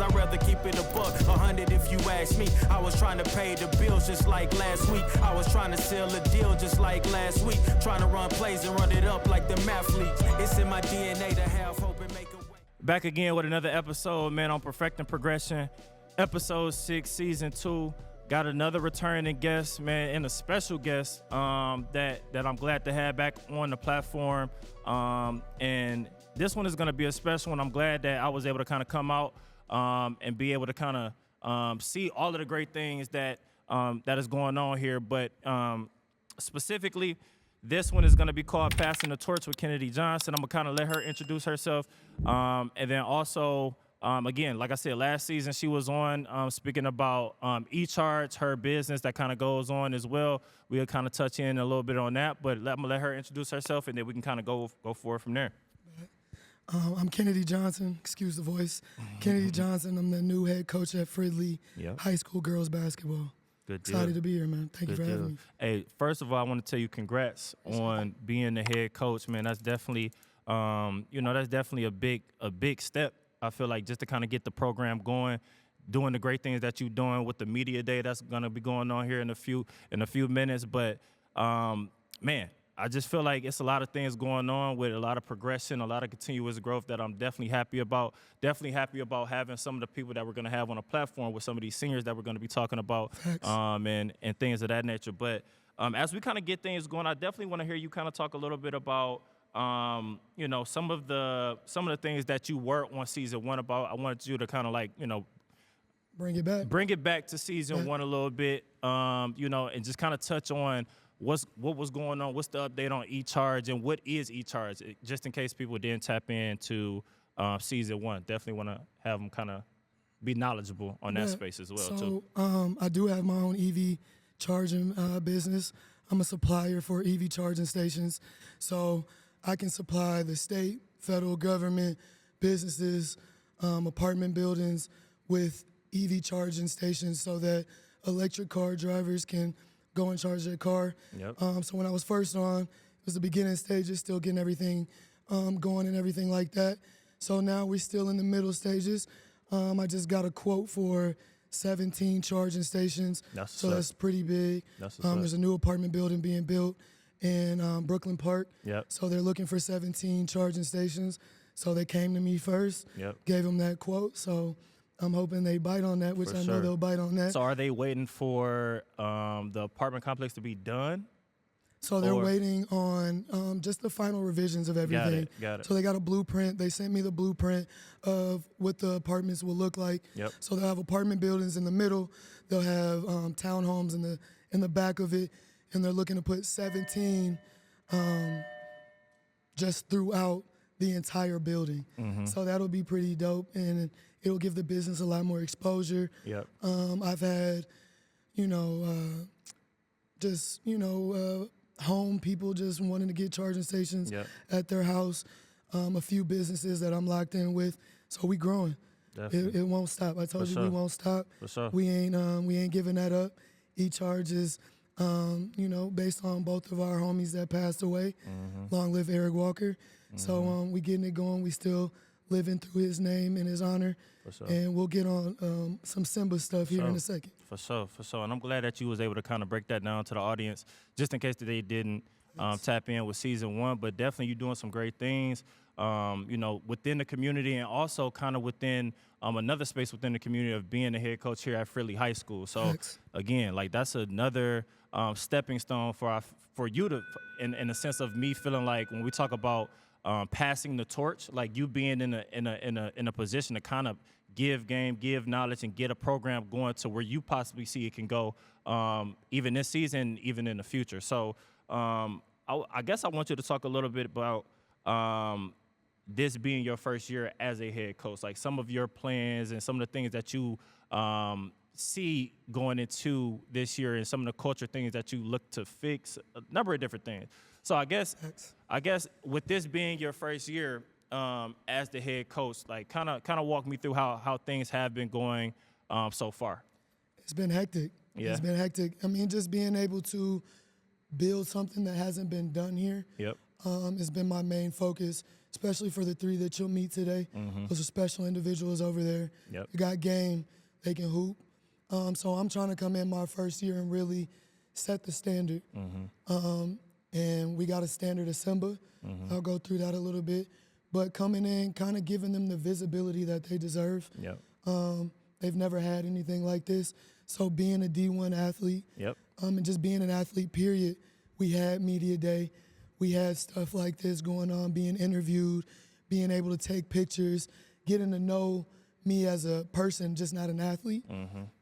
I'd rather keep it a buck, 100 if you ask me. I was trying to pay the bills just like last week. I was trying to sell a deal just like last week. Trying to run plays and run it up like the mathletes. It's in my DNA to have hope and make a way. Back again with another episode, man, on Perfecting Progression. Episode 6, Season 2. Got another returning guest, man, and a special guest that I'm glad to have back on the platform. And this one is going to be a special one. I'm glad that I was able to kind of come out and be able to kind of see all of the great things that is going on here. But specifically, this one is going to be called Passing the Torch with Kynadi Johnson. I'm going to kind of let her introduce herself. And then also, again, like I said, last season she was on speaking about e-charge, her business that kind of goes on as well. We'll kind of touch in a little bit on that, but I'm going to let her introduce herself, and then we can kind of go forward from there. I'm Kynadi Johnson, excuse the voice. Kynadi Johnson, I'm the new head coach at Fridley High School girls basketball. Good deal. Excited to be here, man. Thank you for having me. Hey, first of all, I want to tell you congrats on being the head coach, man. That's definitely, that's definitely a big step. I feel like just to kind of get the program going, doing the great things that you're doing with the media day that's gonna be going on here in a few minutes. But man, I just feel like it's a lot of things going on with a lot of progression, a lot of continuous growth that I'm definitely happy about. Definitely happy about having some of the people that we're going to have on a platform with some of these seniors that we're going to be talking about and things of that nature. But as we kind of get things going, I definitely want to hear you kind of talk a little bit about, some of the things that you were on season 1 about. I wanted you to kind of like, bring it back to season 1 a little bit, and just kind of touch on what was going on, what's the update on e-charge, and what is e-charge, just in case people didn't tap into season 1. Definitely want to have them kind of be knowledgeable on that space as well, too. I do have my own EV charging business. I'm a supplier for EV charging stations, so I can supply the state, federal government, businesses, apartment buildings with EV charging stations so that electric car drivers can go and charge their car. Yep. So when I was first on, it was the beginning stages, still getting everything going and everything like that. So now we're still in the middle stages. I just got a quote for 17 charging stations. That's pretty big. There's a new apartment building being built in Brooklyn Park. Yep. So they're looking for 17 charging stations. So they came to me first, gave them that quote. So I'm hoping they bite on that, which I know they'll bite on that. So are they waiting for the apartment complex to be done? So they're waiting on just the final revisions of everything. Got it. So they got a blueprint. They sent me the blueprint of what the apartments will look like. Yep. So they'll have apartment buildings in the middle. They'll have townhomes in the back of it, and they're looking to put 17 just throughout the entire building. Mm-hmm. So that'll be pretty dope, and it'll give the business a lot more exposure. Yep. I've had, home people just wanting to get charging stations at their house. A few businesses that I'm locked in with. So we growing. It won't stop. I told you we won't stop. For sure. We ain't giving that up. E-charge is, based on both of our homies that passed away. Mm-hmm. Long live Eric Walker. Mm-hmm. So we getting it going. We still living through his name and his honor. For sure. And we'll get on some Simba stuff here in a second. For sure. And I'm glad that you was able to kind of break that down to the audience, just in case that they didn't tap in with season 1. But definitely you're doing some great things, within the community, and also kind of within another space within the community of being the head coach here at Fridley High School. So again, like that's another stepping stone for you to, in a sense of me feeling like when we talk about passing the torch, like you being in a position to kind of give game, give knowledge, and get a program going to where you possibly see it can go, even this season, even in the future. So I guess I want you to talk a little bit about this being your first year as a head coach, like some of your plans and some of the things that you see going into this year and some of the culture things that you look to fix, a number of different things. So I guess with this being your first year as the head coach, like kind of walk me through how things have been going so far. It's been hectic. Yeah. It's been hectic. I mean, just being able to build something that hasn't been done here Yep. has been my main focus, especially for the three that you'll meet today. Those are special individuals over there. Yep. They got game. They can hoop. So I'm trying to come in my first year and really set the standard. And we got a standard of Simba. I'll go through that a little bit. But coming in, kind of giving them the visibility that they deserve. Yep. They've never had anything like this. So being a D1 athlete, Yep. And just being an athlete, period, we had media day. We had stuff like this going on, being interviewed, being able to take pictures, getting to know me as a person, just not an athlete.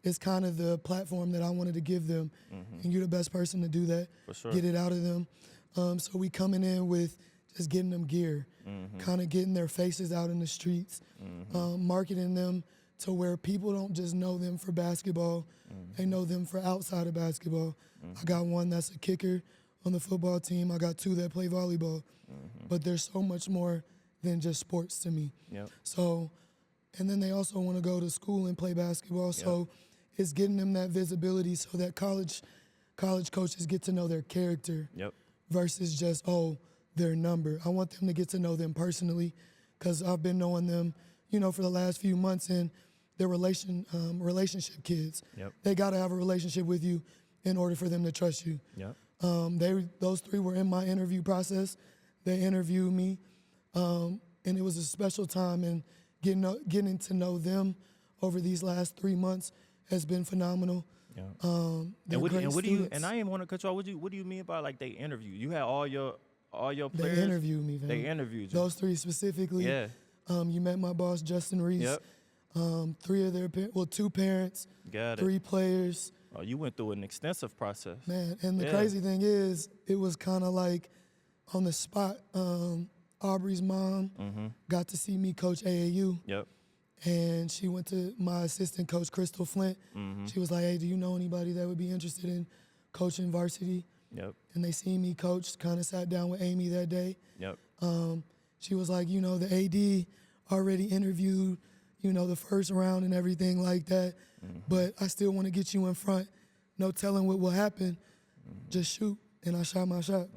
It's kind of the platform that I wanted to give them. And you're the best person to do that. For sure. Get it out of them. So we coming in with just getting them gear, kind of getting their faces out in the streets, marketing them to where people don't just know them for basketball, they know them for outside of basketball. I got one that's a kicker on the football team. I got two that play volleyball. But there's so much more than just sports to me. Yep. So, and then they also want to go to school and play basketball. So it's getting them that visibility so that college coaches get to know their character Yep. versus just, their number. I want them to get to know them personally because I've been knowing them, for the last few months, and they're relationship kids. Yep. They got to have a relationship with you in order for them to trust you. Yep. Those three were in my interview process. They interviewed me, and it was a special time, and getting to know them over these last 3 months has been phenomenal. Yeah. They're great what do you? students. And I didn't want to cut you off. What do you mean by like they interview? You had all your players. They interviewed me, man. They interviewed you. Those three specifically. Yeah. You met my boss, Justin Reese. Yep. Two parents, Got it. 3 players. Oh, you went through an extensive process. Man, and the Yeah. crazy thing is, it was kind of like on the spot. Aubrey's mom got to see me coach AAU, Yep. and she went to my assistant coach, Crystal Flint. She was like, hey, do you know anybody that would be interested in coaching varsity? Yep. And they seen me coach, kind of sat down with Amy that day. Yep. She was like, the AD already interviewed, the first round and everything like that, but I still want to get you in front. No telling what will happen. Just shoot. And I shot my shot.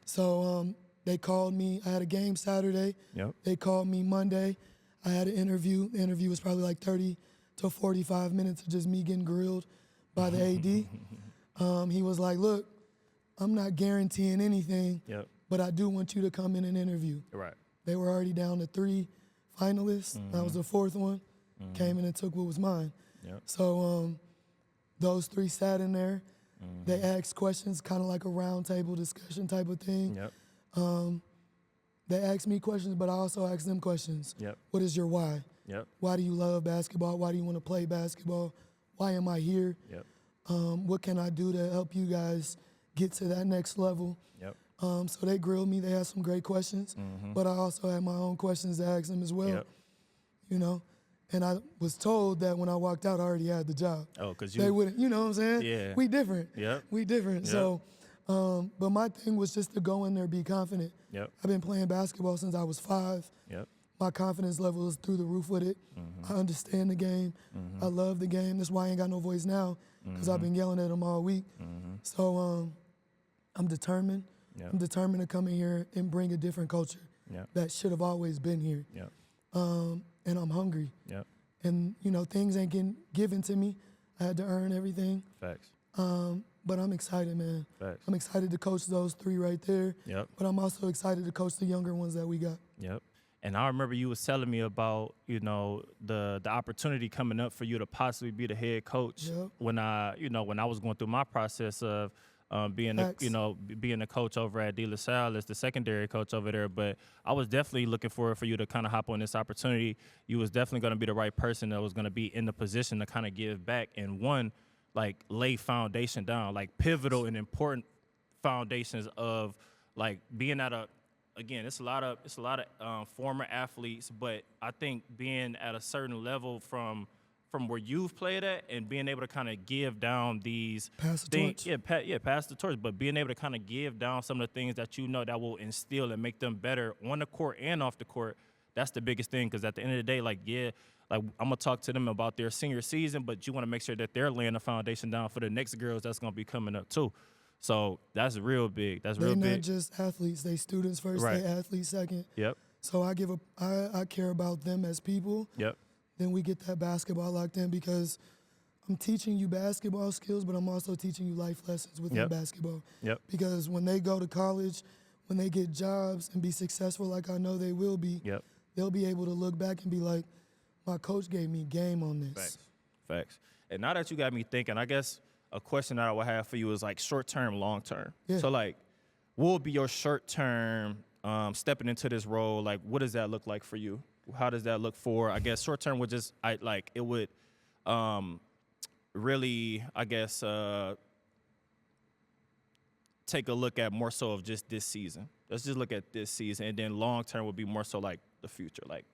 So they called me. I had a game Saturday. Yep. They called me Monday. I had an interview. The interview was probably like 30 to 45 minutes of just me getting grilled by the AD. He was like, look, I'm not guaranteeing anything, Yep. but I do want you to come in and interview. Right. They were already down to 3 finalists. I was the 4th one. Came in and took what was mine. Yep. So those 3 sat in there. They asked questions, kind of like a round table discussion type of thing. Yep. They asked me questions, but I also asked them questions. Yep. What is your why? Yep. Why do you love basketball? Why do you want to play basketball? Why am I here? Yep. What can I do to help you guys get to that next level? Yep. So they grilled me. They had some great questions, but I also had my own questions to ask them as well. Yep. And I was told that when I walked out, I already had the job. Oh, because They wouldn't, you know what I'm saying? Yeah. We different. Yep. We different. Yep. So, but my thing was just to go in there, be confident. Yep. I've been playing basketball since I was 5. Yep. My confidence level is through the roof with it. I understand the game. I love the game. That's why I ain't got no voice now, because I've been yelling at them all week. So I'm determined. Yep. I'm determined to come in here and bring a different culture Yep. that should have always been here. Yep. And I'm hungry. Yep. And, things ain't getting given to me. I had to earn everything. Facts. But I'm excited, man. Facts. I'm excited to coach those 3 right there. Yep. But I'm also excited to coach the younger ones that we got. Yep. And I remember you was telling me about, the opportunity coming up for you to possibly be the head coach. Yep. When I was going through my process of being a coach over at De La Salle as the secondary coach over there. But I was definitely looking forward for you to kind of hop on this opportunity. You was definitely going to be the right person that was going to be in the position to kind of give back and lay foundation down, like pivotal and important foundations of like being at it's a lot of former athletes, but I think being at a certain level from where you've played at and being able to kind of give down these Pass the things, torch. pass the torch, but being able to kind of give down some of the things that that will instill and make them better on the court and off the court. That's the biggest thing, because at the end of the day, I'm gonna talk to them about their senior season, but you want to make sure that they're laying the foundation down for the next girls that's gonna be coming up too. So that's real big. That's real big. They're not just athletes. They students first, Right. they athletes second. Yep. So I care about them as people. Yep. Then we get that basketball locked in because I'm teaching you basketball skills, but I'm also teaching you life lessons within basketball. Yep. Because when they go to college, when they get jobs and be successful like I know they will be, they'll be able to look back and be like, my coach gave me game on this. Facts. And now that you got me thinking, I guess a question that I would have for you is like short-term, long-term. Yeah. So like, what would be your short-term stepping into this role? Like, what does that look like for you? How does that look for, I guess, short-term would just, it would really, I guess, take a look at more so of just this season. Let's just look at this season. And then long-term would be more so like the future, like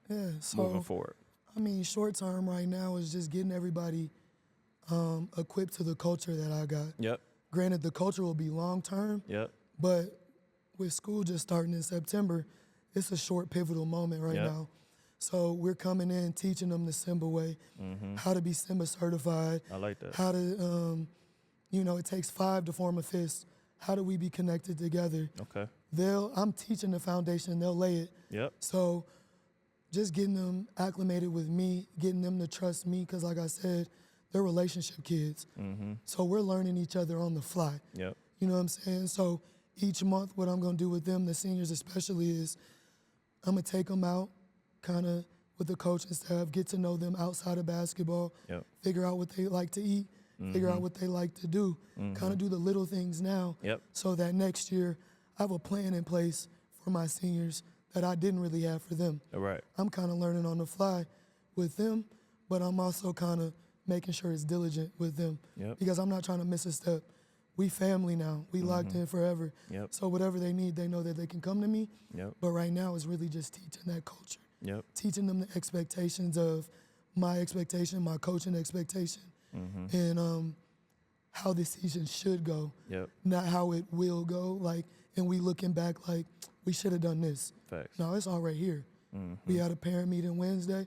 moving forward. I mean, short-term right now is just getting everybody equipped to the culture that I got. Yep. Granted, the culture will be long-term. Yep. But with school just starting in September, it's a short pivotal moment right now. So we're coming in, teaching them the Simba way, how to be Simba certified. I like that. How to, it takes 5 to form a fist. How do we be connected together? Okay. I'm teaching the foundation, they'll lay it. Yep. So just getting them acclimated with me, getting them to trust me, because like I said, they're relationship kids. So we're learning each other on the fly. Yep. You know what I'm saying? So each month, what I'm going to do with them, the seniors especially, is I'm going to take them out, kind of with the coaching staff, get to know them outside of basketball, figure out what they like to eat, figure out what they like to do, kind of do the little things now so that next year I have a plan in place for my seniors that I didn't really have for them. All right. I'm kind of learning on the fly with them, but I'm also kind of making sure it's diligent with them because I'm not trying to miss a step. We family now. We locked in forever. So whatever they need, they know that they can come to me. But right now it's really just teaching that culture. Teaching them the expectations of my expectation, my coaching expectation, and how this season should go, not how it will go. Like, and we looking back like, we should have done this. Facts. No, it's all right here. We had a parent meeting Wednesday.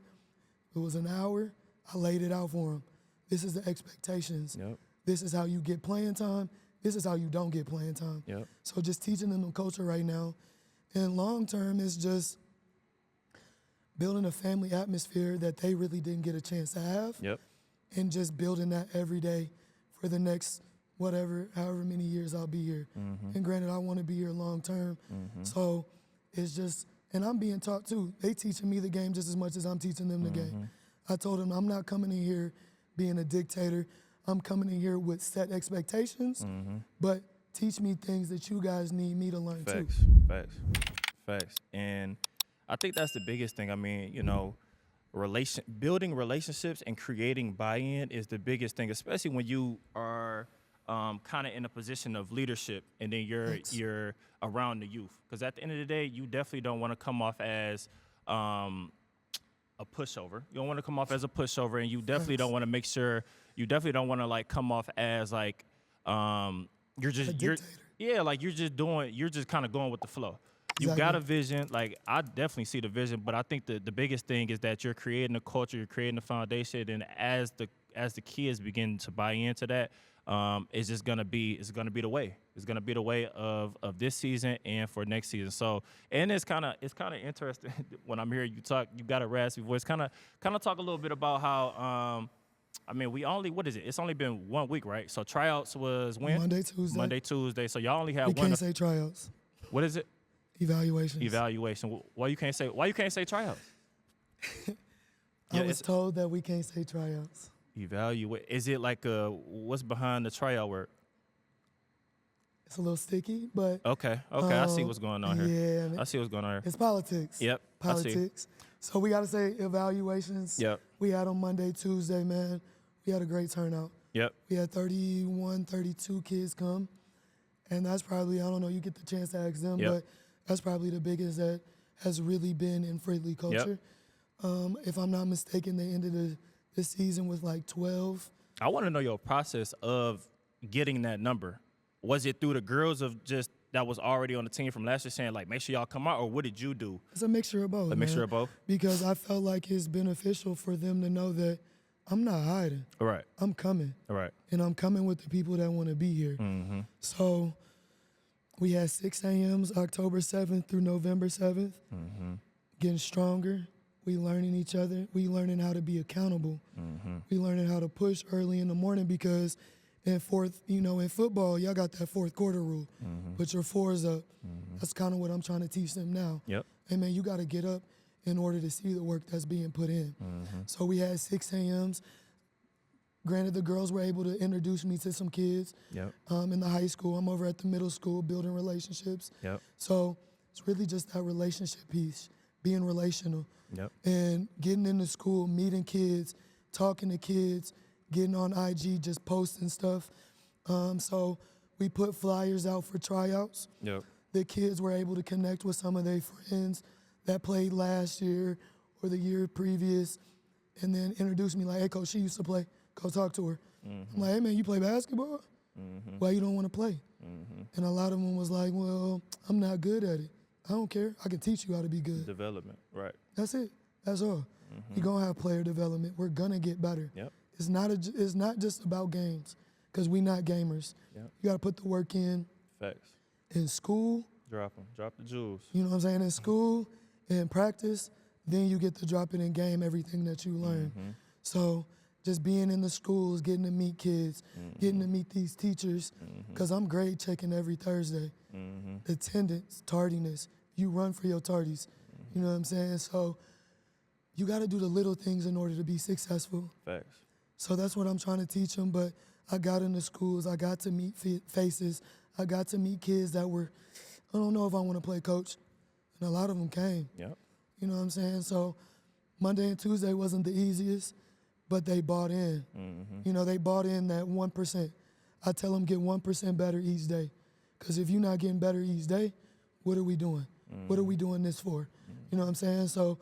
It was an hour. I laid it out for them. This is the expectations. This is how you get playing time. This is how you don't get playing time. So just teaching them the culture right now. And long term is just building a family atmosphere that they really didn't get a chance to have. And just building that every day for the next however many years I'll be here. And granted, I want to be here long term. So it's just, and I'm being taught too. They teaching me the game just as much as I'm teaching them the game. I told them I'm not coming in here being a dictator. I'm coming in here with set expectations, but teach me things that you guys need me to learn too. Facts. And I think that's the biggest thing. I mean, building relationships and creating buy-in is the biggest thing, especially when you are kind of in a position of leadership and then you're around the youth. Because at the end of the day, you definitely don't want to come off as a pushover. You don't want to come off as a pushover, and you definitely don't want to make sure. You definitely don't want to like come off as like you're just you're just kind of going with the flow. You got a vision. Like, I definitely see the vision, but I think the biggest thing is that you're creating a culture, you're creating a foundation, and as the kids begin to buy into that, it's gonna be the way. It's gonna be the way of this season and for next season. So, and it's kind of interesting when I'm hearing you talk. You got a raspy voice. Kind of talk a little bit about how. I mean, it's only been 1 week, right? So tryouts was when? Monday, Tuesday. So y'all only have one. We can't say tryouts. What is it? Evaluation. Why you can't say tryouts? I was told that we can't say tryouts. Evaluate. Is it like what's behind the tryout word? It's a little sticky, but okay. I see what's going on here. Yeah, I see what's going on here. It's politics. Yep. Politics. So we got to say evaluations. Yep. We had on Monday, Tuesday, man. We had a great turnout. Yep. We had 31, 32 kids come, and that's probably, I don't know, you get the chance to ask them, but that's probably the biggest that has really been in Fridley culture. If I'm not mistaken, they ended the season with like 12. I want to know your process of getting that number. Was it through the girls of just that was already on the team from last year saying, like, make sure y'all come out, or what did you do? It's a mixture of both. Mixture of both? Because I felt like it's beneficial for them to know that I'm not hiding. All right. I'm coming. All right. And I'm coming with the people that want to be here. So we had 6 a.m.s October 7th through November 7th. getting stronger. We learning each other. We learning how to be accountable. We learning how to push early in the morning because in football, y'all got that fourth quarter rule. Put your fours up. That's kind of what I'm trying to teach them now. Yep. Hey, man, you got to get up in order to see the work that's being put in. So we had 6 a.m.s. Granted, the girls were able to introduce me to some kids in the high school. I'm over at the middle school building relationships. Yep. So it's really just that relationship piece, being relational. Yep. And getting into school, meeting kids, talking to kids, getting on IG, just posting stuff. So we put flyers out for tryouts. Yep. The kids were able to connect with some of their friends that played last year or the year previous and then introduce me like, hey, coach, she used to play. Go talk to her. I'm like, hey, man, you play basketball? Why you don't want to play? And a lot of them was like, well, I'm not good at it. I don't care. I can teach you how to be good. Development, right. That's it. That's all. You're going to have player development. We're going to get better. Yep. It's not just about games because we not gamers. Yep. You got to put the work in. Facts. In school. Drop them. Drop the jewels. You know what I'm saying? In school, in practice, then you get to drop it in game, everything that you learn. So just being in the schools, getting to meet kids, getting to meet these teachers, because I'm grade checking every Thursday. Attendance, tardiness, you run for your tardies. You know what I'm saying? So you got to do the little things in order to be successful. Facts. So that's what I'm trying to teach them, but I got into schools, I got to meet faces, I got to meet kids that were, I don't know if I want to play coach, and a lot of them came. Yep. You know what I'm saying? So Monday and Tuesday wasn't the easiest, but they bought in. You know, they bought in that 1%. I tell them get 1% better each day. Because if you're not getting better each day, what are we doing? What are we doing this for? You know what I'm saying? So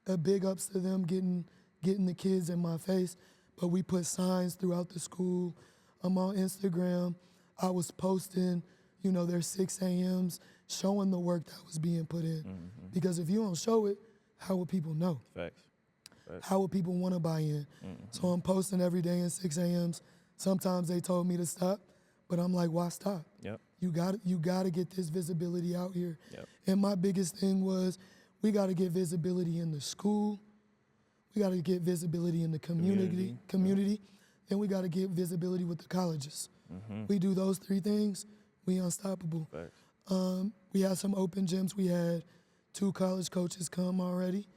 a big ups to them getting the kids in my face. But we put signs throughout the school. I'm on Instagram. I was posting, you know, their 6 a.m.s, showing the work that was being put in. Because if you don't show it, how will people know? Facts. How would people want to buy in? So I'm posting every day in 6 a.m.s. Sometimes they told me to stop, but I'm like, why stop? Yep. You got to get this visibility out here. Yep. And my biggest thing was we got to get visibility in the school. We got to get visibility in the community. And we got to get visibility with the colleges. We do those 3 things, we unstoppable. Facts. We had some open gyms. We had 2 college coaches come already.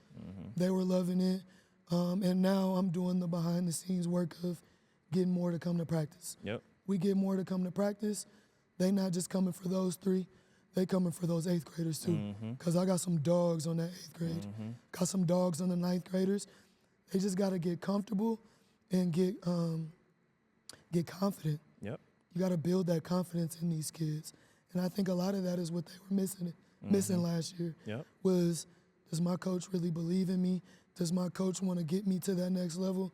They were loving it. And now I'm doing the behind-the-scenes work of getting more to come to practice. Yep. We get more to come to practice. They not just coming for those 3. They coming for those 8th graders, too. Because I got some dogs on that 8th grade. Got some dogs on the 9th graders. They just got to get comfortable and get confident. Yep. You got to build that confidence in these kids. And I think a lot of that is what they were missing last year. Yep. Was, does my coach really believe in me? Does my coach want to get me to that next level?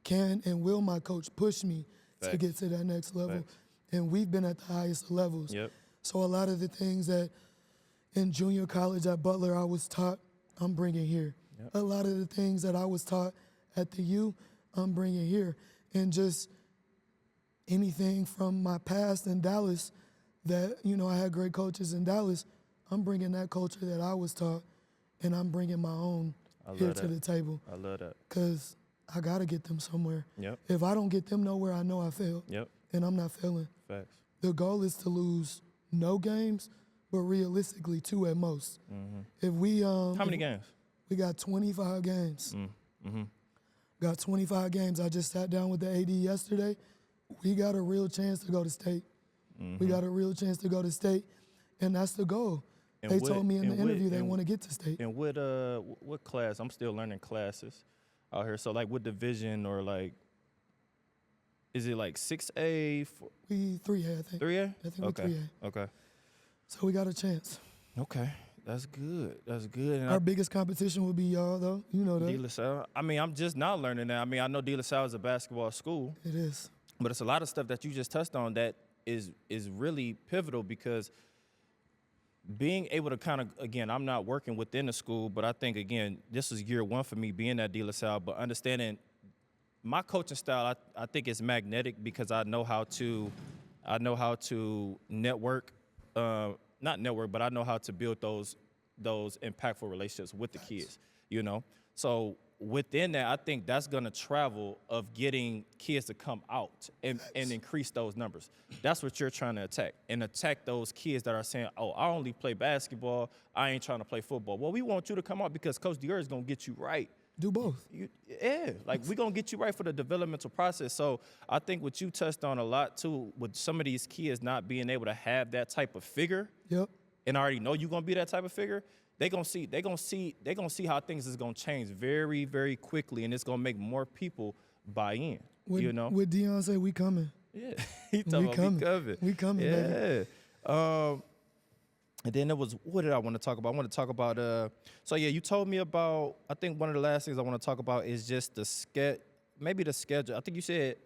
Can and will my coach push me to get to that next level? Facts. And we've been at the highest levels. Yep. So a lot of the things that in junior college at Butler I was taught, I'm bringing here. Yep. A lot of the things that I was taught at the U, I'm bringing here. And just anything from my past in Dallas that, you know, I had great coaches in Dallas, I'm bringing that culture that I was taught, and I'm bringing my own here to the table. I love that. Because I got to get them somewhere. Yep. If I don't get them nowhere, I know I failed. Yep. And I'm not failing. Facts. The goal is to lose no games, but realistically 2 at most. If we How many games? We got 25 games. Got 25 games. I just sat down with the AD yesterday. We got a real chance to go to state. We got a real chance to go to state, and that's the goal. And they told me in the interview they want to get to state. And what class? I'm still learning classes out here. So like what division or like, is it like 6A? We 3A, I think. 3A? I think we're 3A. Okay. So we got a chance. Okay. That's good. That's good. And Our biggest competition would be y'all, though. You know that. De La Salle. I mean, I'm just now learning that. I mean, I know De La Salle is a basketball school. It is. But it's a lot of stuff that you just touched on that is really pivotal because being able to kind of, again, I'm not working within the school, but I think, again, this is year 1 for me being at De La Salle, but understanding my coaching style, I think it's magnetic because I know how to network, not not network, but I know how to build those impactful relationships with the kids, you know? So within that, I think that's going to travel of getting kids to come out and increase those numbers. That's what you're trying to attack those kids that are saying, oh, I only play basketball, I ain't trying to play football. Well, we want you to come out because Coach Dior is going to get you right. Do both. Like we're going to get you right for the developmental process. So I think what you touched on a lot too, with some of these kids not being able to have that type of figure. Yep. And I already know you're gonna be that type of figure. They're gonna see how things is gonna change very, very quickly, and it's gonna make more people buy in. You know, with Deion say we coming. Yeah, he talking about we coming. We coming, yeah. baby. And then there was, what did I want to talk about? I want to talk about. So yeah, you told me about. I think one of the last things I want to talk about is just maybe the schedule. I think you said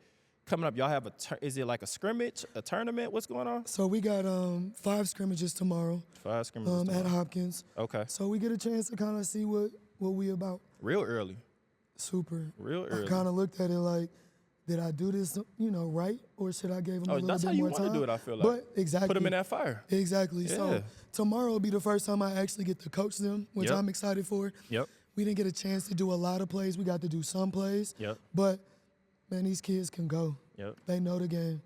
coming up, y'all have is it like a scrimmage, a tournament? What's going on? So we got 5 scrimmages tomorrow. 5 scrimmages tomorrow. At Hopkins. Okay. So we get a chance to kind of see what we about. Real early. Super. Real early. I kind of looked at it like, did I do this, right, or should I give them a little bit more time? That's how you want to do it, I feel like. But exactly. Put them in that fire. Exactly. Yeah. So tomorrow will be the first time I actually get to coach them, which I'm excited for. Yep. We didn't get a chance to do a lot of plays. We got to do some plays. Yep. But, man, these kids can go. Yep. They know the game.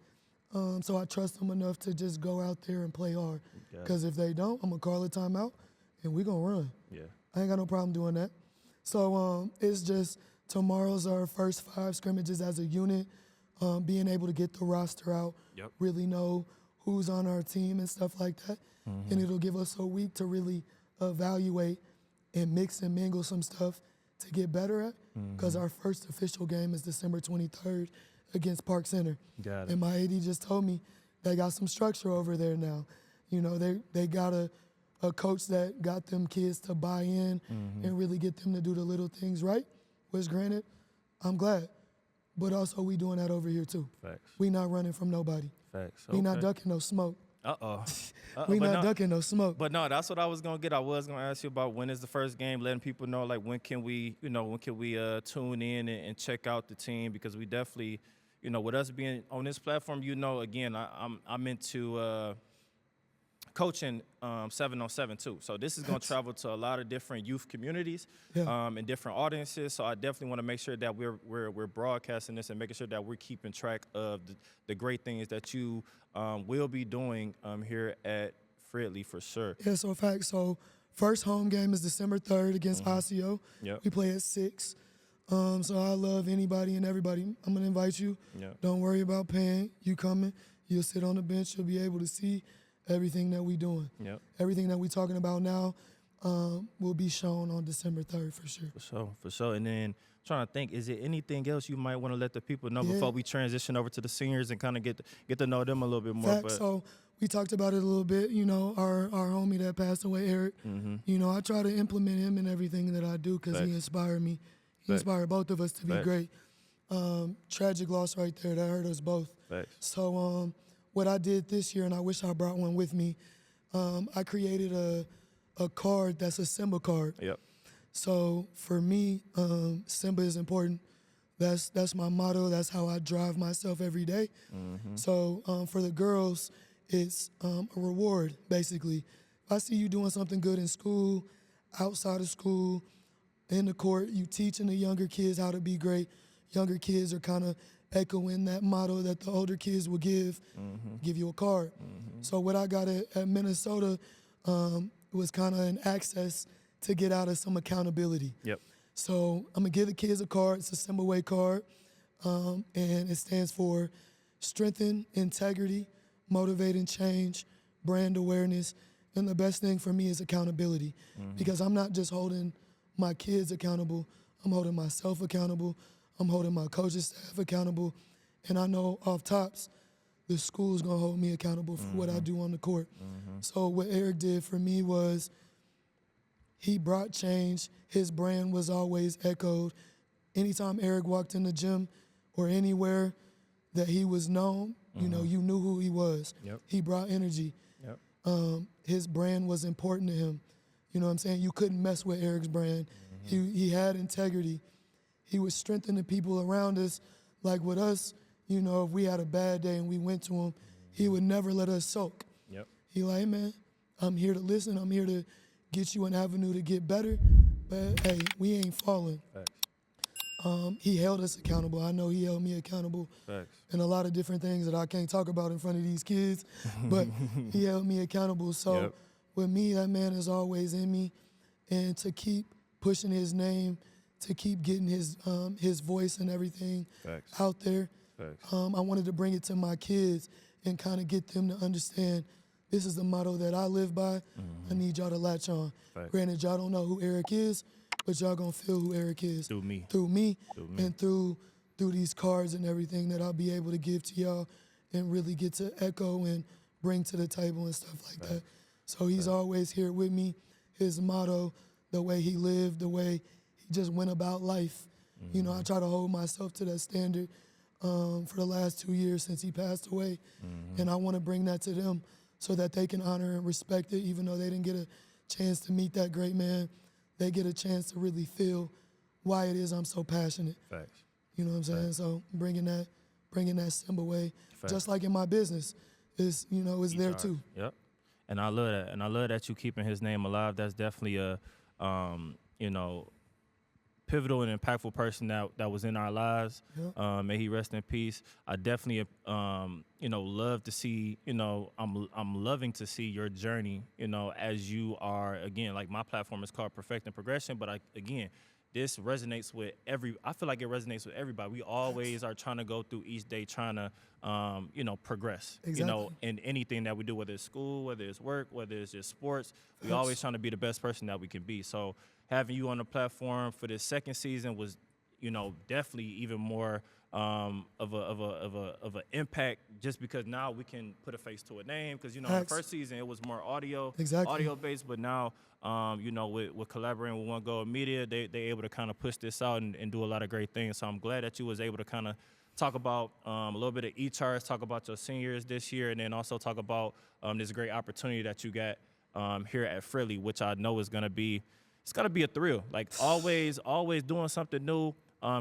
So I trust them enough to just go out there and play hard. Because if they don't, I'm going to call a timeout, and we're going to run. Yeah. I ain't got no problem doing that. So it's just tomorrow's our first 5 scrimmages as a unit, being able to get the roster out, really know who's on our team and stuff like that. And it'll give us a week to really evaluate and mix and mingle some stuff to get better at, because our first official game is December 23rd against Park Center. Got it. And my AD just told me they got some structure over there now. You know, they got a coach that got them kids to buy in and really get them to do the little things right, which granted, I'm glad. But also we doing that over here too. Facts. We not running from nobody. Facts. We not ducking no smoke. We not ducking no smoke. But no, that's what I was gonna get. I was gonna ask you about when is the first game, letting people know like when can we tune in and check out the team, because we definitely, with us being on this platform, again, I'm into coaching 7-on-7 too. So this is gonna travel to a lot of different youth communities and different audiences. So I definitely want to make sure that we're broadcasting this and making sure that we're keeping track of the great things that you will be doing here at Fridley for sure. Yeah, so fact. So first home game is December 3rd against Osseo. Yep. We play at 6. So I love anybody and everybody. I'm gonna invite you. Yep. Don't worry about paying. You coming. You'll sit on the bench. You'll be able to see everything that we doing. Yep. Everything that we talking about now will be shown on December 3rd for sure. For sure. And then trying to think, is there anything else you might want to let the people know before we transition over to the seniors and kind of get to know them a little bit more? So we talked about it a little bit. Our homie that passed away, Eric. I try to implement him in everything that I do because he inspired me. He inspired both of us to be great. Tragic loss right there. That hurt us both. So what I did this year, and I wish I brought one with me, I created a card that's a Simba card. Yep. So for me, Simba is important. That's my motto. That's how I drive myself every day. So for the girls, it's a reward, basically. If I see you doing something good in school, outside of school, in the court, you teaching the younger kids how to be great. Younger kids are kind of echoing that motto that the older kids will give you a card. So what I got at Minnesota was kind of an access to get out of some accountability. Yep. So I'm gonna give the kids a card. It's a Simba Way card, and it stands for strengthen, integrity, motivate and change, brand awareness, and the best thing for me is accountability, because I'm not just holding my kids accountable, I'm holding myself accountable, I'm holding my coaching staff accountable, and I know off tops, the school's gonna hold me accountable for what I do on the court. So what Eric did for me was he brought change. His brand was always echoed. Anytime Eric walked in the gym or anywhere that he was known, you knew who he was. Yep. He brought energy. Yep. His brand was important to him. You know what I'm saying? You couldn't mess with Eric's brand. He had integrity. He would strengthen the people around us. Like with us, if we had a bad day and we went to him, he would never let us soak. Yep. He like, hey man, I'm here to listen. I'm here to get you an avenue to get better. But, hey, we ain't falling. Facts. He held us accountable. I know he held me accountable. Facts. And a lot of different things that I can't talk about in front of these kids, but he held me accountable. So with me, that man is always in me. And to keep pushing his name, to keep getting his voice and everything out there, I wanted to bring it to my kids and kind of get them to understand this is the motto that I live by. I need y'all to latch on. Granted, y'all don't know who Eric is, but y'all gonna feel who Eric is through me, and through these cards and everything that I'll be able to give to y'all and really get to echo and bring to the table and stuff like that. So he's always here with me. His motto, the way he lived, the way he just went about life. You know, I try to hold myself to that standard for the last 2 years since he passed away. And I want to bring that to them so that they can honor and respect it, even though they didn't get a chance to meet that great man. They get a chance to really feel why it is I'm so passionate. Facts. You know what I'm saying? Facts. So bringing that symbol way, just like in my business, is there too. Yep. And I love that. And I love that you keeping his name alive. That's definitely a pivotal and impactful person that was in our lives. May he rest in peace. I definitely love to see, I'm loving to see your journey, as you are, again, like my platform is called Perfecting Progression, but this resonates with I feel like it resonates with everybody. We always are trying to go through each day trying to, progress, in anything that we do, whether it's school, whether it's work, whether it's just sports. We always trying to be the best person that we can be. So having you on the platform for this second season was, definitely even more of a impact, just because now we can put a face to a name. Because in the first season it was more audio based, but now with collaborating with One Gold Media, they able to kind of push this out and do a lot of great things. So I'm glad that you was able to kind of talk about a little bit of e-charts, talk about your seniors this year, and then also talk about this great opportunity that you got here at Fridley, which I know is gonna be a thrill. Like always doing something new.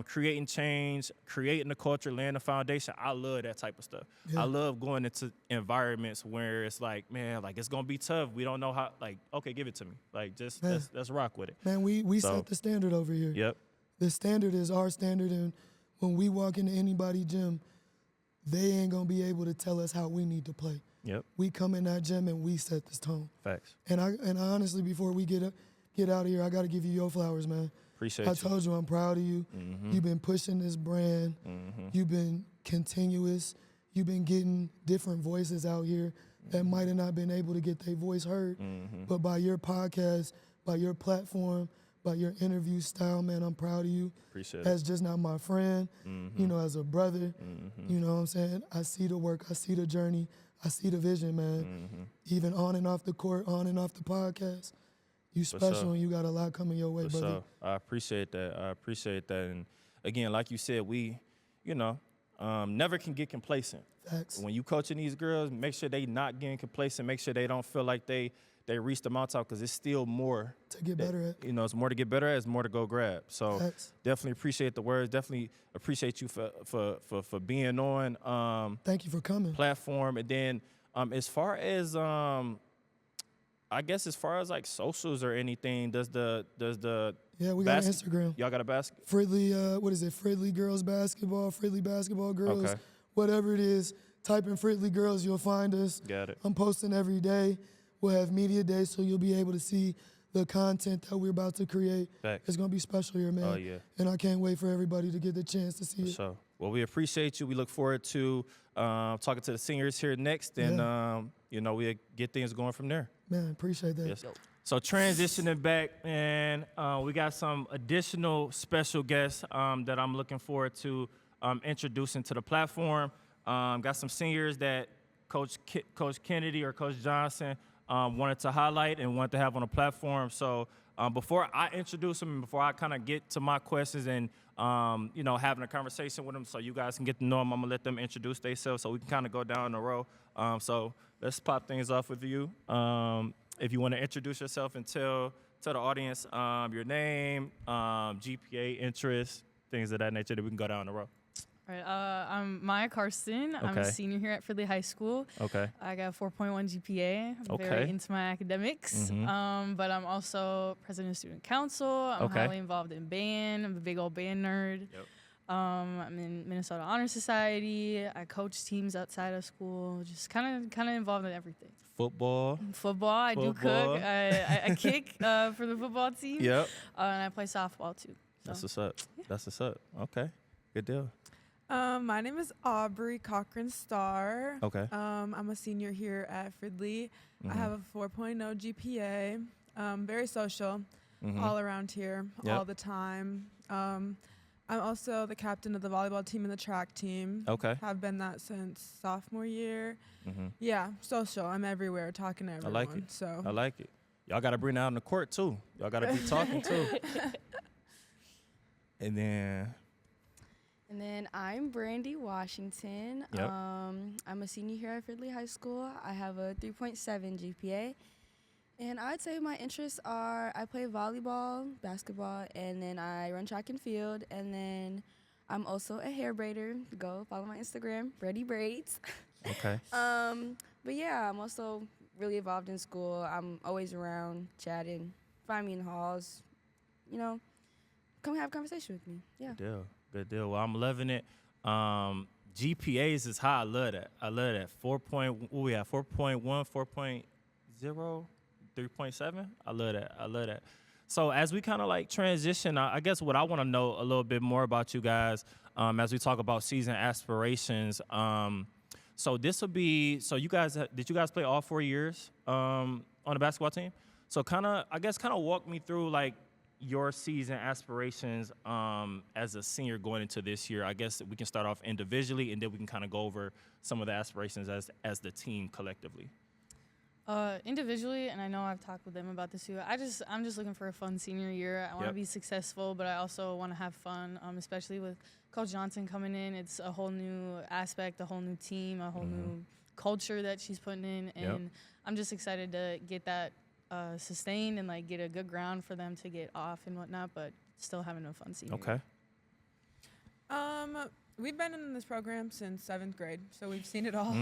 Creating change, creating the culture, laying the foundation. I love that type of stuff. I love going into environments where it's like, man, like it's gonna be tough. We don't know how. Like, okay, give it to me. Like, just let's rock with it. Man, we set the standard over here. Yep. The standard is our standard, and when we walk into anybody's gym, they ain't gonna be able to tell us how we need to play. Yep. We come in that gym and we set this tone. Facts. And I honestly, before we get out of here, I got to give you your flowers, man. Appreciate you. I told you I'm proud of you. You've been pushing this brand. You've been continuous. You've been getting different voices out here that might have not been able to get their voice heard. But by your podcast, by your platform, by your interview style, man, I'm proud of you. Appreciate As it. just not my friend, as a brother. You know what I'm saying? I see the work. I see the journey. I see the vision, man. Even on and off the court, on and off the podcast. You special and you got a lot coming your way, brother. Sure. I appreciate that. And again, like you said, we, never can get complacent. Facts. When you coaching these girls, make sure they not getting complacent. Make sure they don't feel like they reached the mountaintop, because it's still more to get better at. It's more to get better at. It's more to go grab. So definitely appreciate the words. Definitely appreciate you for being on. Thank you for coming. Platform. And then as far as I guess as far as like socials or anything, does the we got an Instagram. Y'all got a basket? Fridley, what is it? Fridley Girls Basketball, Fridley Basketball Girls. Okay. Whatever it is, type in Fridley Girls, you'll find us. Got it. I'm posting every day. We'll have media day, so you'll be able to see the content that we're about to create. Facts. It's gonna be special here, man. Oh yeah. And I can't wait for everybody to get the chance to see it. So, well, we appreciate you. We look forward to talking to the seniors here next, and we'll get things going from there. Man, appreciate that. Yes. So transitioning back, and we got some additional special guests that I'm looking forward to introducing to the platform. Got some seniors that Coach Kynadi or Coach Johnson wanted to highlight and wanted to have on the platform. So before I introduce them and before I kind of get to my questions and, having a conversation with them so you guys can get to know them, I'm going to let them introduce themselves so we can kind of go down the row. So let's pop things off with you. If you want to introduce yourself and tell the audience your name, GPA, interests, things of that nature, that we can go down the row. All All right. I'm Mya Karsten. I'm a senior here at Fridley High School. Okay. I got 4.1 GPA. I'm very into my academics. But I'm also president of student council. I'm highly involved in band. I'm a big old band nerd. Yep. I'm in Minnesota Honor Society. I coach teams outside of school. Just kind of involved in everything. Football. I do cook. I kick for the football team. Yep. And I play softball too. So. That's what's up. Yeah. That's what's up. Okay. Good deal. My name is Aubrey Cochran, Starr. Okay. I'm a senior here at Fridley. I have a 4.0 GPA. Very social, all around here, all the time. I'm also the captain of the volleyball team and the track team. Okay. Have been that since sophomore year. Yeah, social. I'm everywhere, talking to everyone. I like it. So I like it. Y'all got to bring it out in the court, too. Y'all got to be talking, too. And then I'm Brandi Washington. Yep. I'm a senior here at Fridley High School. I have a 3.7 GPA. And I'd say my interests are I play volleyball, basketball, and then I run track and field. And then I'm also a hair braider. Go follow my Instagram, Brandi Braids. Okay. But yeah, I'm also really involved in school. I'm always around chatting. Find me in halls. You know, come have a conversation with me. Yeah. Good deal. Well, I'm loving it. GPAs is high. I love that. 4.1, 4.0, 3.7. I love that. So as we kind of like transition, I guess what I want to know a little bit more about you guys as we talk about season aspirations. So this will be, did you guys play all 4 years on the basketball team? So kind of walk me through like your season aspirations as a senior going into this year. I guess we can start off individually, and then we can kind of go over some of the aspirations as the team collectively. Individually, and I know I've talked with them about this too, I'm just looking for a fun senior year. I want to be successful, but I also want to have fun, especially with Coach Johnson coming in. It's a whole new aspect, a whole new team, a whole new culture that she's putting in, and I'm just excited to get that sustained and like get a good ground for them to get off and whatnot, but still having a fun senior year. We've been in this program since 7th grade, so we've seen it all.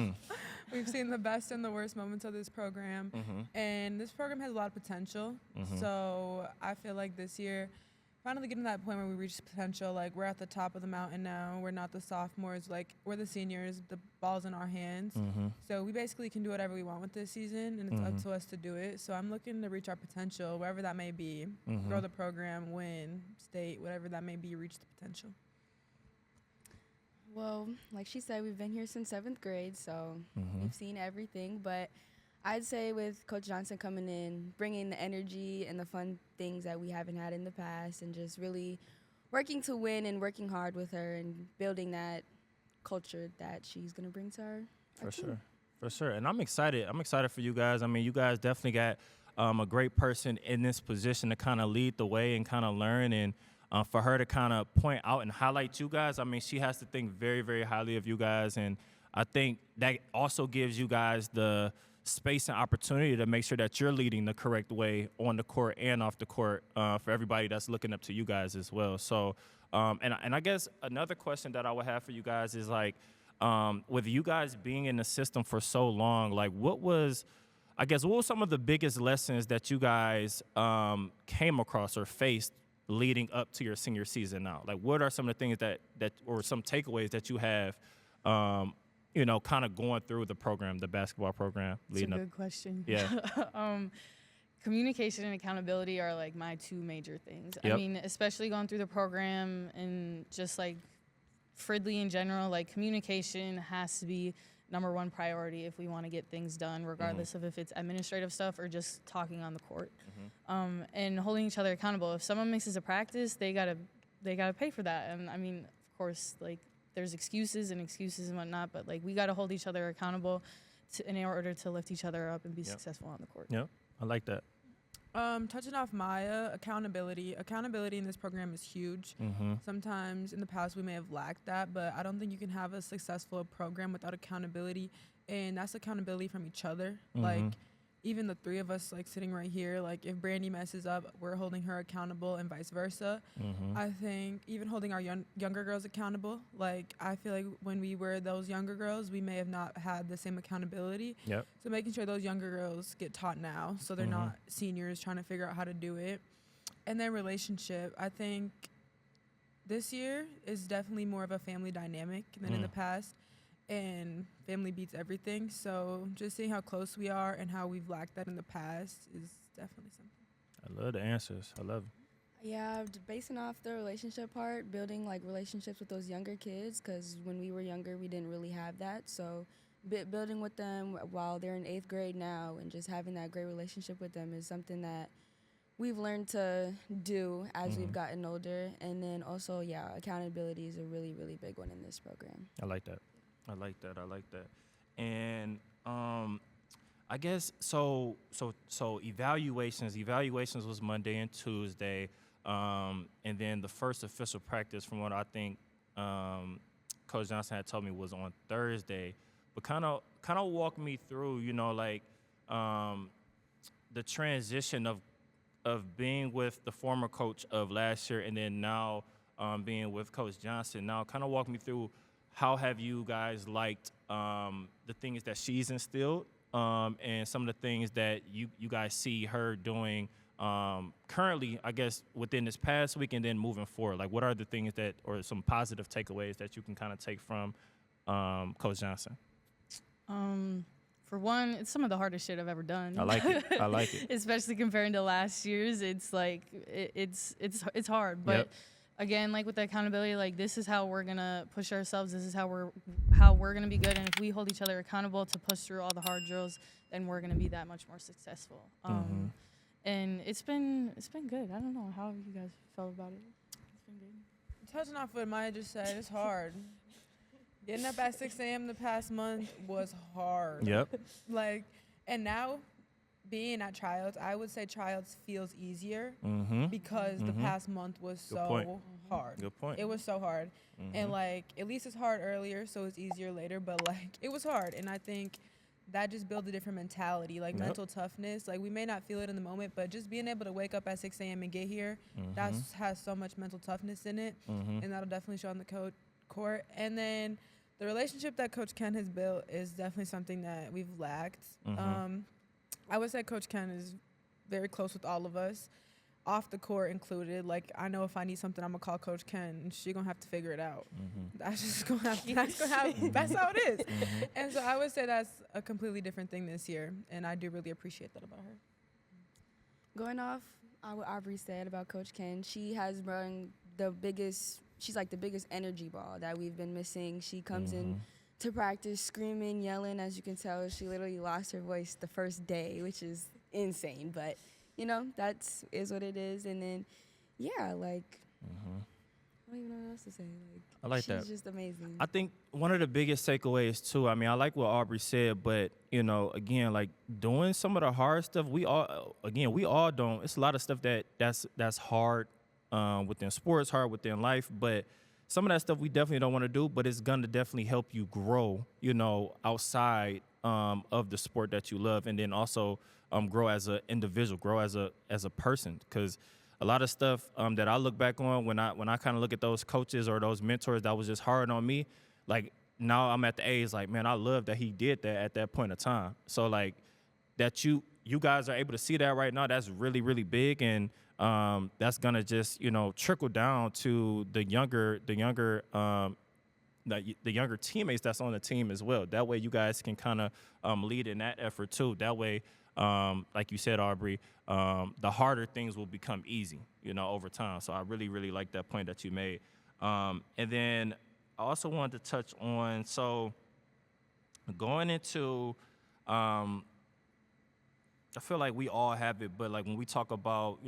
We've seen the best and the worst moments of this program, and this program has a lot of potential. So I feel like this year, finally getting to that point where we reach potential, like we're at the top of the mountain now. We're not the sophomores, like we're the seniors. The ball's in our hands. So we basically can do whatever we want with this season, and it's up to us to do it. So I'm looking to reach our potential, wherever that may be, grow the program, win, state, whatever that may be, reach the potential. Well, like she said, we've been here since 7th grade, so we've seen everything. But I'd say with Coach Johnson coming in, bringing the energy and the fun things that we haven't had in the past, and just really working to win and working hard with her and building that culture that she's going to bring to our team. For sure. And I'm excited. For you guys. I mean, you guys definitely got a great person in this position to kind of lead the way and kind of learn, and for her to kind of point out and highlight you guys. I mean, she has to think very, very highly of you guys, and I think that also gives you guys the space and opportunity to make sure that you're leading the correct way on the court and off the court for everybody that's looking up to you guys as well. So, and I guess another question that I would have for you guys is like, with you guys being in the system for so long, like what was some of the biggest lessons that you guys came across or faced leading up to your senior season now? Like, what are some of the things that or some takeaways that you have, kind of going through the program, the basketball program? That's a good question. Yeah. Communication and accountability are like my two major things. Yep. I mean, especially going through the program and just like Fridley in general, like communication has to be number one priority if we want to get things done, regardless of if it's administrative stuff or just talking on the court. And holding each other accountable. If someone misses a practice, they gotta pay for that. And I mean, of course, like there's excuses and whatnot, but like we gotta hold each other accountable in order to lift each other up and be successful on the court. Yep, I like that. Touching off Mya, accountability in this program is huge. Sometimes in the past we may have lacked that, but I don't think you can have a successful program without accountability, and that's accountability from each other. Like even the three of us like sitting right here, like if Brandi messes up, we're holding her accountable and vice versa. I think even holding our younger girls accountable, like I feel like when we were those younger girls, we may have not had the same accountability. Yep. So making sure those younger girls get taught now so they're not seniors trying to figure out how to do it. And then relationship, I think this year is definitely more of a family dynamic than in the past. And family beats everything. So just seeing how close we are and how we've lacked that in the past is definitely something. I love the answers. I love it. Yeah, basing off the relationship part, building like relationships with those younger kids, because when we were younger, we didn't really have that. So building with them while they're in 8th grade now and just having that great relationship with them is something that we've learned to do as we've gotten older. And then also, yeah, accountability is a really, really big one in this program. I like that. I like that. And I guess so evaluations was Monday and Tuesday, and then the first official practice, from what I think Coach Johnson had told me, was on Thursday. But kind of walk me through, like the transition of being with the former coach of last year and then now being with Coach Johnson. Now, kind of walk me through, how have you guys liked the things that she's instilled and some of the things that you guys see her doing currently, I guess, within this past week and then moving forward? Like, what are the things that, or some positive takeaways that you can kind of take from Coach Johnson? For one, it's some of the hardest shit I've ever done. I like it. Especially comparing to last year's. It's like, it's hard. But again, like with the accountability, like this is how we're gonna push ourselves. This is how we're gonna be good. And if we hold each other accountable to push through all the hard drills, then we're gonna be that much more successful. And it's been good. I don't know how you guys felt about it. It's been good. Touching off what Mya just said, it's hard. Getting up at 6 a.m. the past month was hard. Yep. And now being at tryouts, I would say tryouts feels easier because the past month was so hard. Good point. It was so hard. And at least it's hard earlier, so it's easier later, but it was hard. And I think that just builds a different mentality, mental toughness. We may not feel it in the moment, but just being able to wake up at 6 a.m. and get here, that has so much mental toughness in it. And that'll definitely show on the court. And then the relationship that Coach Ken has built is definitely something that we've lacked. I would say Coach Ken is very close with all of us, off the court included. I know if I need something, I'm gonna call Coach Ken, and she's gonna have to figure it out. That's just gonna have. That's how it is. And so I would say that's a completely different thing this year, and I do really appreciate that about her. Going off what Aubrey said about Coach Ken, she has run she's like the biggest energy ball that we've been missing. She comes in to practice screaming, yelling. As you can tell, she literally lost her voice the first day, which is insane. But, that's is what it is. And then, I don't even know what else to say. I like that. She's just amazing. I think one of the biggest takeaways, too, I mean, I like what Aubrey said, but, again, doing some of the hard stuff, we all don't. It's a lot of stuff that's hard within sports, hard within life, but some of that stuff we definitely don't want to do, but it's going to definitely help you grow, outside of the sport that you love, and then also grow as an individual, grow as a person. Because a lot of stuff that I look back on when I kind of look at those coaches or those mentors that was just hard on me, now I'm at the age man, I love that he did that at that point of time. So that you guys are able to see that right now, that's really, really big. And that's gonna just trickle down to the younger teammates that's on the team as well. That way you guys can kind of lead in that effort too. That way, like you said, Aubrey, the harder things will become easy, over time. So I really, really like that point that you made. And then I also wanted to touch on, so going into I feel like we all have it, but when we talk about,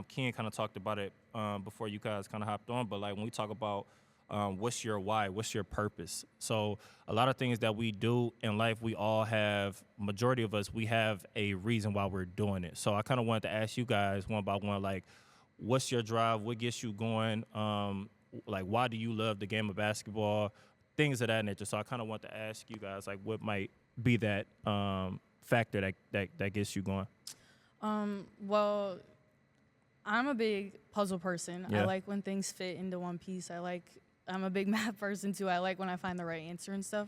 Ken kind of talked about it before you guys kind of hopped on, but when we talk about what's your why, what's your purpose? So a lot of things that we do in life, we all have, majority of us, we have a reason why we're doing it. So I kind of wanted to ask you guys one by one, what's your drive? What gets you going? Why do you love the game of basketball? Things of that nature. So I kind of want to ask you guys, what might be that factor that gets you going? Well, I'm a big puzzle person. Yeah. I like when things fit into one piece. I'm a big math person too. I like when I find the right answer and stuff.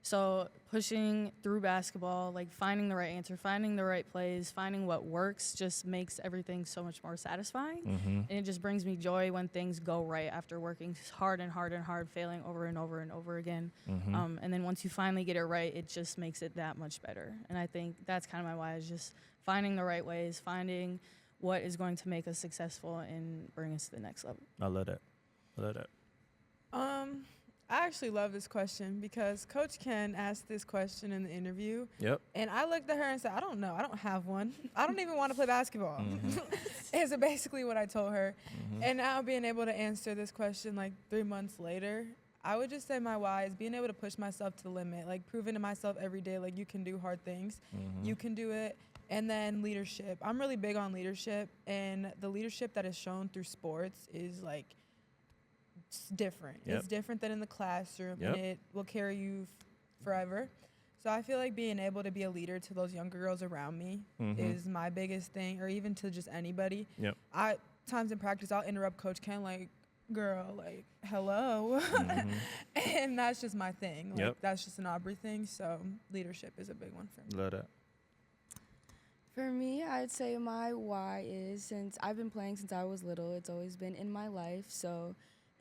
So pushing through basketball, like finding the right answer, finding the right plays, finding what works just makes everything so much more satisfying. And it just brings me joy when things go right after working hard and hard and hard, failing over and over and over again. And then once you finally get it right, it just makes it that much better. And I think that's kind of my why, is just finding the right ways, finding what is going to make us successful and bring us to the next level. I love that. I actually love this question because Coach Ken asked this question in the interview. Yep. And I looked at her and said, I don't know. I don't have one. I don't even want to play basketball. Is basically what I told her. And now being able to answer this question like 3 months later, I would just say my why is being able to push myself to the limit, like proving to myself every day, like you can do hard things. You can do it. And then leadership. I'm really big on leadership. And the leadership that is shown through sports is like, it's different. Yep. It's different than in the classroom, Yep. and it will carry you forever. So I feel like being able to be a leader to those younger girls around me is my biggest thing, or even to just anybody. Yep. Times in practice, I'll interrupt Coach Ken, like, girl, like, hello. And that's just my thing. Like, Yep. that's just an Aubrey thing. So leadership is a big one for me. Love that. For me, I'd say my why is, since I've been playing since I was little, it's always been in my life.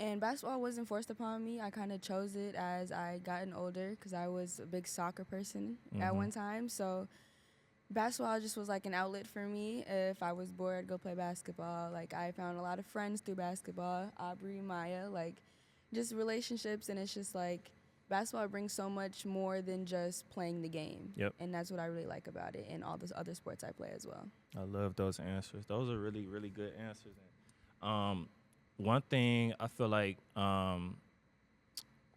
And basketball wasn't forced upon me. I kind of chose it as I gotten older because I was a big soccer person at one time. So basketball just was like an outlet for me. If I was bored, I'd go play basketball. Like, I found a lot of friends through basketball, Aubrey, Mya, like just relationships. And it's just like basketball brings so much more than just playing the game. Yep. And that's what I really like about it, and all those other sports I play as well. I love those answers. Those are really, really good answers. One thing I feel like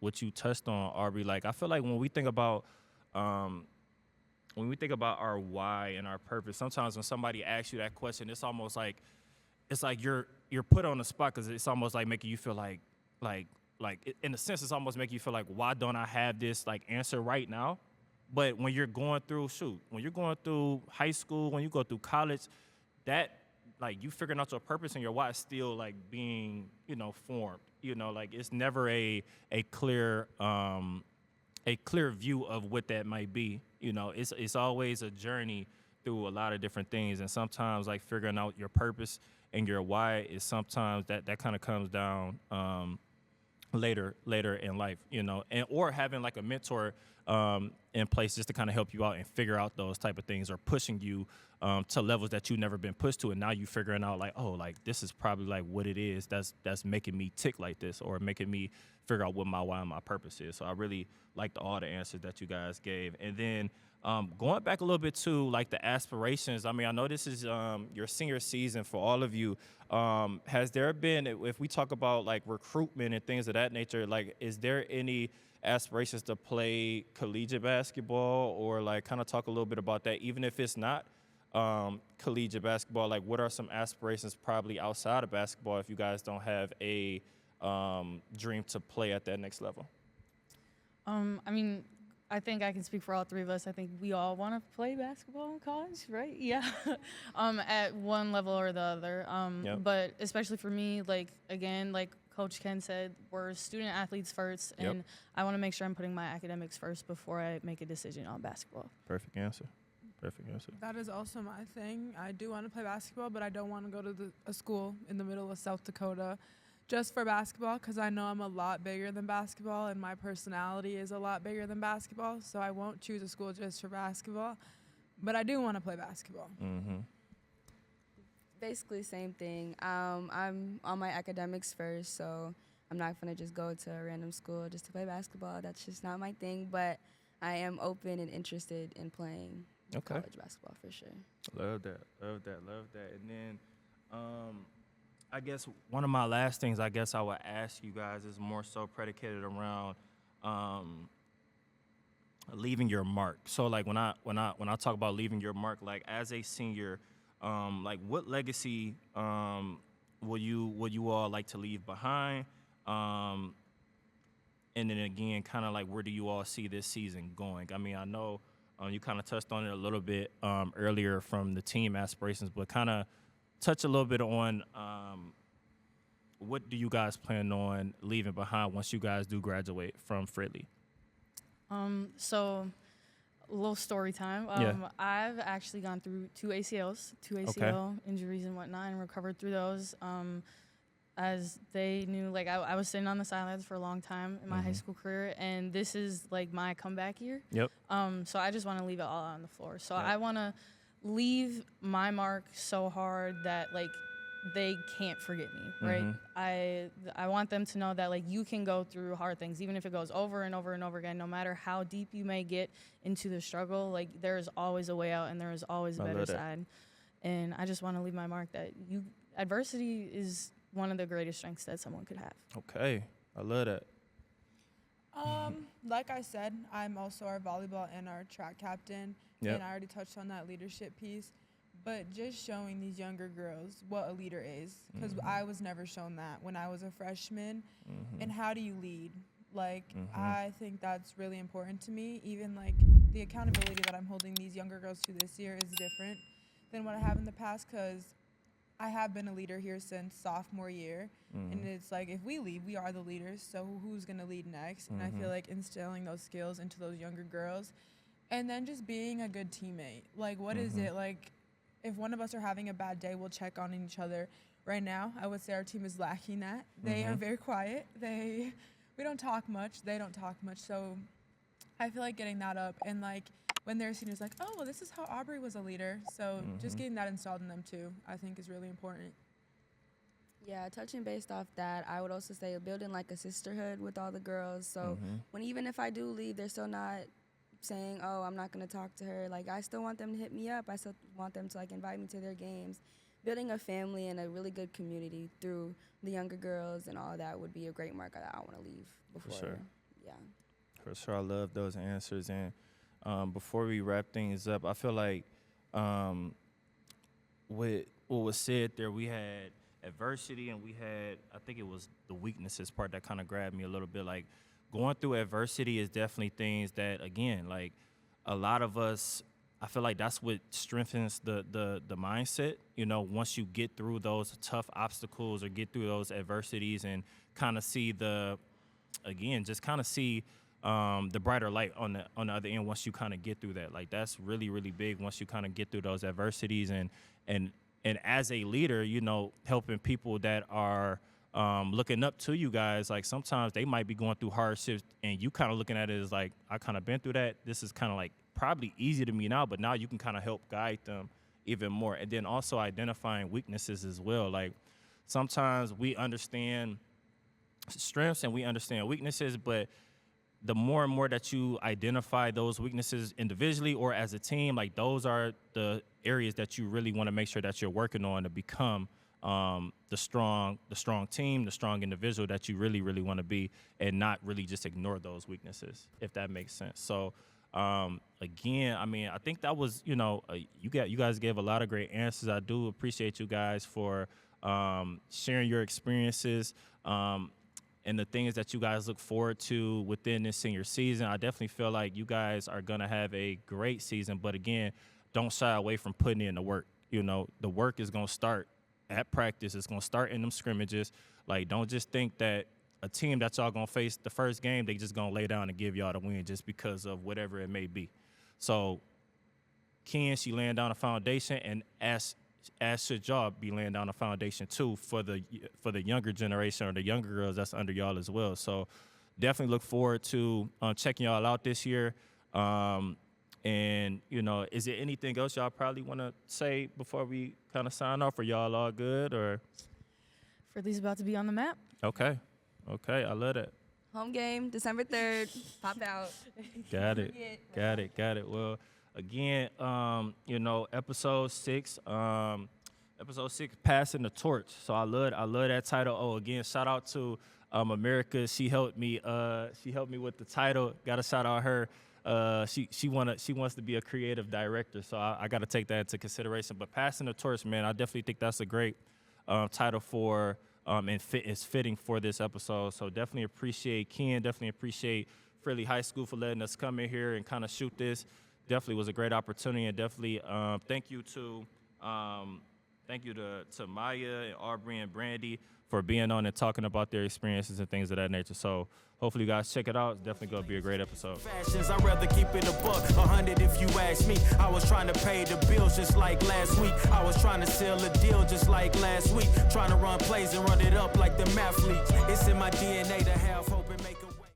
what you touched on, Aubrey, like I feel like when we think about our why and our purpose, sometimes when somebody asks you that question, it's almost like you're put on the spot because it's almost like making you feel like in a sense, it's almost making you feel like, why don't I have this like answer right now? But when you're going through high school, when you go through college, that like you figuring out your purpose and your why is still like being, formed. Like it's never a clear view of what that might be. It's always a journey through a lot of different things, and sometimes like figuring out your purpose and your why is sometimes that kind of comes down later in life, and or having like a mentor in place just to kind of help you out and figure out those type of things, or pushing you to levels that you've never been pushed to, and now you figuring out like, oh, like this is probably like what it is that's making me tick like this, or making me figure out what my why and my purpose is. So I really liked all the answers that you guys gave. And then going back a little bit to like the aspirations, I mean, I know this is your senior season for all of you. Has there been, if we talk about like recruitment and things of that nature, like is there any aspirations to play collegiate basketball, or like kind of talk a little bit about that, even if it's not collegiate basketball? Like what are some aspirations probably outside of basketball if you guys don't have a dream to play at that next level? I mean, I think I can speak for all three of us. I think we all want to play basketball in college, right? Yeah. At one level or the other. Yep. But especially for me, like, again, like Coach Ken said, we're student athletes first, and Yep. I want to make sure I'm putting my academics first before I make a decision on basketball. Perfect answer. That is also my thing. I do want to play basketball, but I don't want to go to a school in the middle of South Dakota just for basketball, because I know I'm a lot bigger than basketball and my personality is a lot bigger than basketball, so I won't choose a school just for basketball. But I do want to play basketball. Mm-hmm. Basically, same thing. I'm on my academics first, so I'm not going to just go to a random school just to play basketball. That's just not my thing, but I am open and interested in playing college basketball for sure. Love that. And then I guess one of my last things I guess I would ask you guys is more so predicated around leaving your mark. So like when I talk about leaving your mark, like as a senior, like what legacy will you all like to leave behind? And then again, kind of like where do you all see this season going? I mean, I know You kind of touched on it a little bit earlier from the team aspirations, but kind of touch a little bit on what do you guys plan on leaving behind once you guys do graduate from Fridley? So a little story time. I've actually gone through two ACL injuries and whatnot, and recovered through those. As they knew, like I was sitting on the sidelines for a long time in my high school career, and this is like my comeback year. Yep. So I just want to leave it all on the floor. So I want to leave my mark so hard that like they can't forget me, right? I want them to know that like you can go through hard things, even if it goes over and over and over again. No matter how deep you may get into the struggle, like there is always a way out, and there is always a better side. And I just want to leave my mark that adversity is one of the greatest strengths that someone could have. Okay, I love that. Like I said, I'm also our volleyball and our track captain, and I already touched on that leadership piece. But just showing these younger girls what a leader is, because I was never shown that when I was a freshman. And how do you lead? Like, I think that's really important to me. Even like the accountability that I'm holding these younger girls to this year is different than what I have in the past, because I have been a leader here since sophomore year, and it's like if we lead, we are the leaders, so who's going to lead next? And I feel like instilling those skills into those younger girls, and then just being a good teammate. Like, what is it? Like, if one of us are having a bad day, we'll check on each other. Right now, I would say our team is lacking that. They are very quiet. We don't talk much. They don't talk much. So I feel like getting that up, and like when they're seniors, like, oh, well, this is how Aubrey was a leader. So just getting that installed in them too, I think is really important. Yeah, touching based off that, I would also say building like a sisterhood with all the girls. So even if I do leave, they're still not saying, oh, I'm not going to talk to her. Like, I still want them to hit me up. I still want them to like invite me to their games. Building a family and a really good community through the younger girls and all of that would be a great mark that I want to leave before. For sure. Yeah. For sure. I love those answers. And before we wrap things up, I feel like what was said there, we had adversity and we had, I think it was the weaknesses part that kind of grabbed me a little bit. Like, going through adversity is definitely things that, again, like a lot of us, I feel like that's what strengthens the mindset. You know, once you get through those tough obstacles or get through those adversities and kind of see the brighter light on the other end once you kind of get through that. Like, that's really, really big once you kind of get through those adversities. And as a leader, you know, helping people that are looking up to you guys, like sometimes they might be going through hardships and you kind of looking at it as like, I kind of been through that. This is kind of like probably easy to me now, but now you can kind of help guide them even more. And then also identifying weaknesses as well. Like, sometimes we understand strengths and we understand weaknesses, but the more and more that you identify those weaknesses individually or as a team, like those are the areas that you really want to make sure that you're working on to become the strong team, the strong individual that you really, really want to be, and not really just ignore those weaknesses, if that makes sense. So, again, I mean, I think that was, you know, you guys gave a lot of great answers. I do appreciate you guys for sharing your experiences and the things that you guys look forward to within this senior season. I definitely feel like you guys are going to have a great season, but again, don't shy away from putting in the work. You know, the work is going to start at practice. It's going to start in them scrimmages. Like, don't just think that a team that y'all going to face the first game, they just going to lay down and give y'all the win just because of whatever it may be. So, she laying down a foundation, and as should y'all be laying down a foundation too for the younger generation or the younger girls that's under y'all as well. So definitely look forward to checking y'all out this year. And, you know, is there anything else y'all probably want to say before we kind of sign off? Are y'all all good? Or Fridley's about to be on the map. Okay, I love that. Home game, December 3rd. Pop out. Got it. Well, again, you know, episode 6, passing the torch. So I love that title. Oh, again, shout out to America. She helped me with the title. Got to shout out her. She wants to be a creative director, so I got to take that into consideration. But passing the torch, man, I definitely think that's a great title for and is fitting for this episode. So definitely appreciate Ken. Definitely appreciate Fridley High School for letting us come in here and kind of shoot this definitely was a great opportunity, and definitely thank you to Mya and Aubrey and Brandi for being on and talking about their experiences and things of that nature. So hopefully you guys check it out. It's definitely going to be a great episode. Fashions, I'd rather keep it a buck, 100 if you ask me. I was trying to pay the bills just like last week. I was trying to sell a deal just like last week. Trying to run plays and run it up like the mathletes. It's in my DNA to have